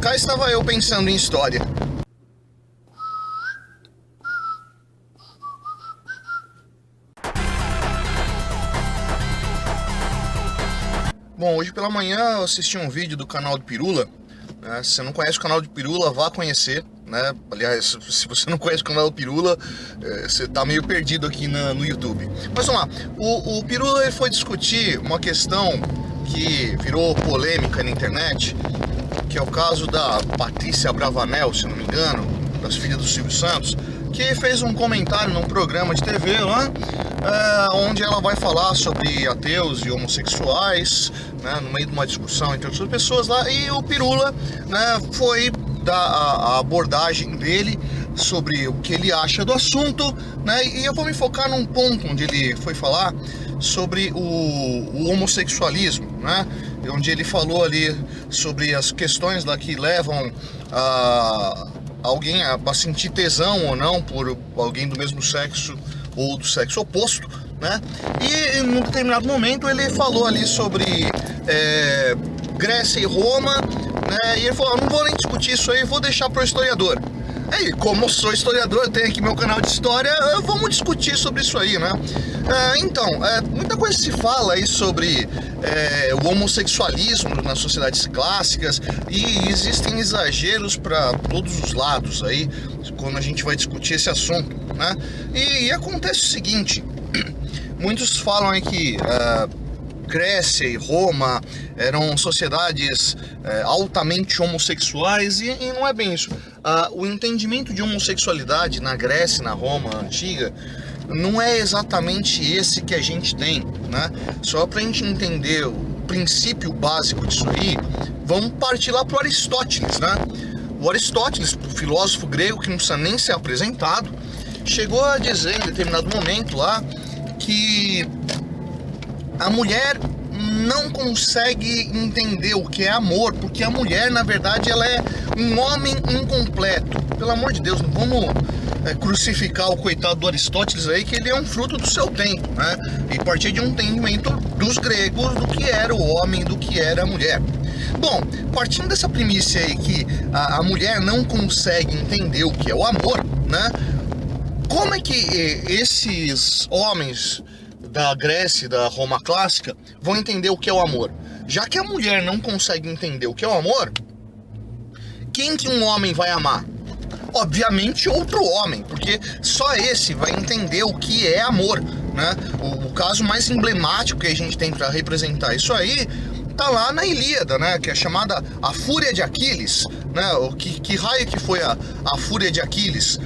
Cá estava eu pensando em história. Bom, hoje pela manhã eu assisti um vídeo do canal do Pirula. Se você não conhece o canal do Pirula, vá conhecer, né? Aliás, se você não conhece o canal do Pirula, você tá meio perdido aqui no YouTube. Mas vamos lá, o Pirula ele foi discutir uma questão que virou polêmica na internet, que é o caso da Patrícia Bravanel, se não me engano, das filhas do Silvio Santos, que fez um comentário num programa de TV lá, onde ela vai falar sobre ateus e homossexuais, né, no meio de uma discussão entre outras pessoas lá, e o Pirula, né, foi dar a abordagem dele sobre o que ele acha do assunto, né, e eu vou me focar num ponto onde ele foi falar sobre o homossexualismo, né, onde ele falou ali sobre as questões lá que levam alguém a sentir tesão ou não por alguém do mesmo sexo ou do sexo oposto, né? E em um determinado momento ele falou ali sobre Grécia e Roma, né? E ele falou, não vou nem discutir isso aí, vou deixar para o historiador. E como eu sou historiador, tenho aqui meu canal de história, vamos discutir sobre isso aí, né? Então, muita coisa se fala aí sobre o homossexualismo nas sociedades clássicas, e existem exageros para todos os lados aí, quando a gente vai discutir esse assunto, né? E acontece o seguinte, muitos falam aí que Grécia e Roma eram sociedades altamente homossexuais, e não é bem isso. O entendimento de homossexualidade na Grécia e na Roma antiga não é exatamente esse que a gente tem, né? Só para a gente entender o princípio básico disso aí, vamos partir lá para o Aristóteles, né? O Aristóteles, o filósofo grego que não precisa nem ser apresentado, chegou a dizer em determinado momento lá que a mulher não consegue entender o que é amor, porque a mulher, na verdade, ela é um homem incompleto. Pelo amor de Deus, não vamos crucificar o coitado do Aristóteles aí, que ele é um fruto do seu tempo, né? E partir de um entendimento dos gregos do que era o homem, do que era a mulher. Bom, partindo dessa premissa aí que a mulher não consegue entender o que é o amor, né? Como é que esses homens da Grécia e da Roma clássica vão entender o que é o amor? Já que a mulher não consegue entender o que é o amor, quem que um homem vai amar? Obviamente outro homem, porque só esse vai entender o que é amor, né? O caso mais emblemático que a gente tem para representar isso aí tá lá na Ilíada, né? Que é chamada a Fúria de Aquiles, né? Que raio que foi a Fúria de Aquiles?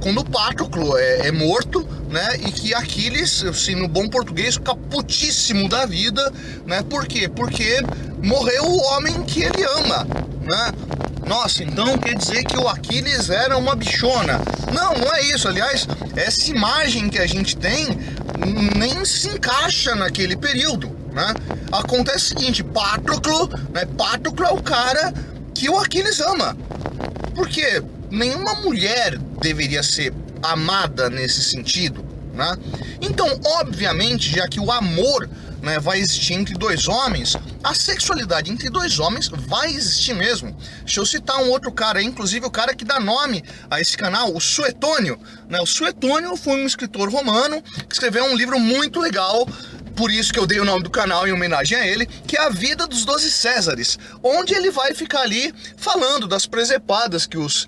Quando Patroclo é morto, né, e que Aquiles, assim, no bom português, fica putíssimo da vida, né? Por quê? Porque morreu o homem que ele ama, né? Nossa, então quer dizer que o Aquiles era uma bichona? Não, não é isso. Aliás, essa imagem que a gente tem nem se encaixa naquele período, né? Acontece o seguinte, Patroclo, né? Patroclo é o cara que o Aquiles ama. Por quê? Nenhuma mulher deveria ser amada nesse sentido, né? Então, obviamente, já que o amor, né, vai existir entre dois homens, a sexualidade entre dois homens vai existir mesmo. Deixa eu citar um outro cara, inclusive o cara que dá nome a esse canal, o Suetônio, né? O Suetônio foi um escritor romano que escreveu um livro muito legal, por isso que eu dei o nome do canal em homenagem a ele, que é A Vida dos 12 Césares, onde ele vai ficar ali falando das presepadas que os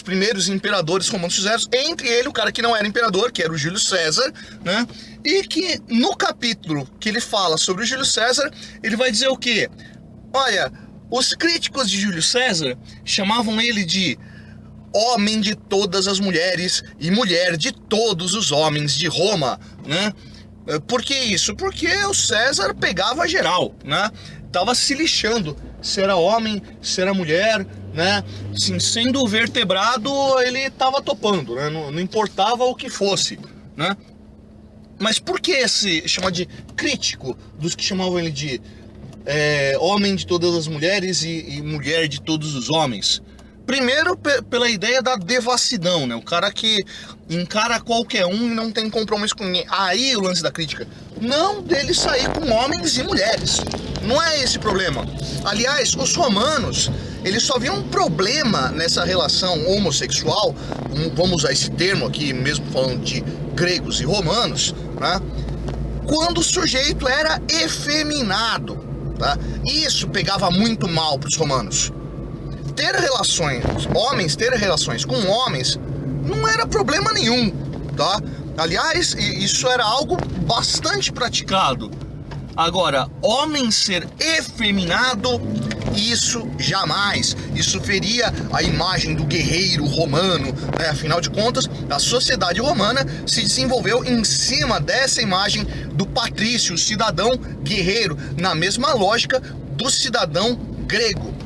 primeiros imperadores romanos fizeram, entre ele o cara que não era imperador, que era o Júlio César, né? E que no capítulo que ele fala sobre o Júlio César, ele vai dizer o quê? Olha, os críticos de Júlio César chamavam ele de homem de todas as mulheres e mulher de todos os homens de Roma, né? Por que isso? Porque o César pegava geral, né? Tava se lixando se era homem, se era mulher, né? Assim, sendo vertebrado, ele tava topando, né? Não importava o que fosse, né? Mas por que se chama de crítico dos que chamavam ele de homem de todas as mulheres e mulher de todos os homens? Primeiro, pela ideia da devassidão, né? O cara que encara qualquer um e não tem compromisso com ninguém. Aí o lance da crítica. Não dele sair com homens e mulheres, Não é esse o problema. Aliás, os romanos, eles só viam um problema nessa relação homossexual, vamos usar esse termo aqui, mesmo falando de gregos e romanos, né? Quando o sujeito era efeminado, tá? Isso pegava muito mal para os romanos. Homens terem relações com homens, não era problema nenhum, tá? Aliás, isso era algo bastante praticado. Agora, homem ser efeminado, isso jamais. Isso feria a imagem do guerreiro romano, né? Afinal de contas, a sociedade romana se desenvolveu em cima dessa imagem do patrício, cidadão guerreiro, na mesma lógica do cidadão grego.